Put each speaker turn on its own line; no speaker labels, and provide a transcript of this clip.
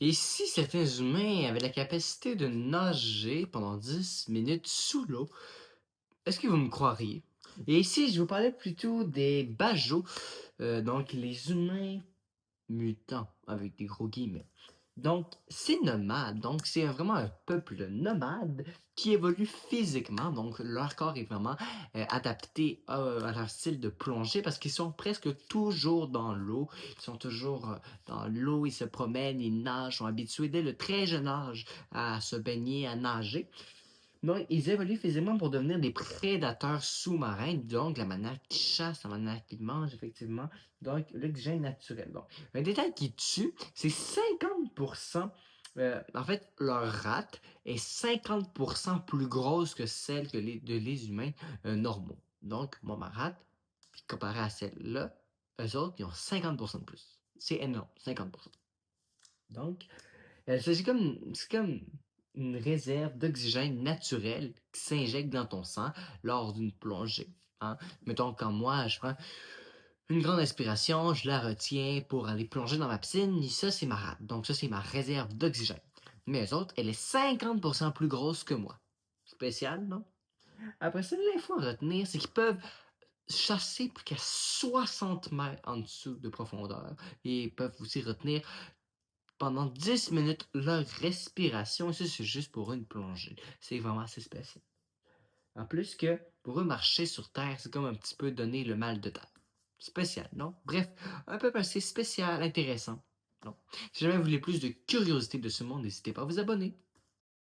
Et si certains humains avaient la capacité de nager pendant 10 minutes sous l'eau, est-ce que vous me croiriez? Et ici, je vous parlais plutôt des bajots, donc les humains mutants, avec des gros guillemets. Donc, c'est nomade, donc c'est vraiment un peuple nomade qui évolue physiquement, donc leur corps est vraiment adapté à leur style de plongée parce qu'ils sont presque toujours dans l'eau, ils sont toujours dans l'eau, ils se promènent, ils nagent, sont habitués dès le très jeune âge à se baigner, à nager. Donc, ils évoluent physiquement pour devenir des prédateurs sous-marins, donc la manière qu'ils chassent, la manière qu'ils mangent, effectivement. Donc, l'oxygène naturel. Donc, un détail qui tue, c'est 50%. En fait, leur rate est 50% plus grosse que celle de les humains normaux. Donc, moi, ma rate, puis comparée à celle-là, eux autres, ils ont 50% de plus. C'est énorme, 50%. Donc, c'est comme une réserve d'oxygène naturel qui s'injecte dans ton sang lors d'une plongée. Hein. Mettons, quand moi, je prends une grande inspiration, je la retiens pour aller plonger dans ma piscine, et ça, c'est ma rate. Donc, ça, c'est ma réserve d'oxygène. Mais eux autres, elle est 50% plus grosse que moi. Spécial, non? Après ça, l'info à retenir, c'est qu'ils peuvent chasser plus qu'à 60 mètres en dessous de profondeur et peuvent aussi retenir pendant 10 minutes leur respiration. Et ça, c'est juste pour une plongée. C'est vraiment assez spécial. En plus que pour eux, marcher sur Terre, c'est comme un petit peu donner le mal de tête. Spécial, non? Bref, un peu assez spécial, intéressant. Non. Si jamais vous voulez plus de curiosité de ce monde, n'hésitez pas à vous abonner.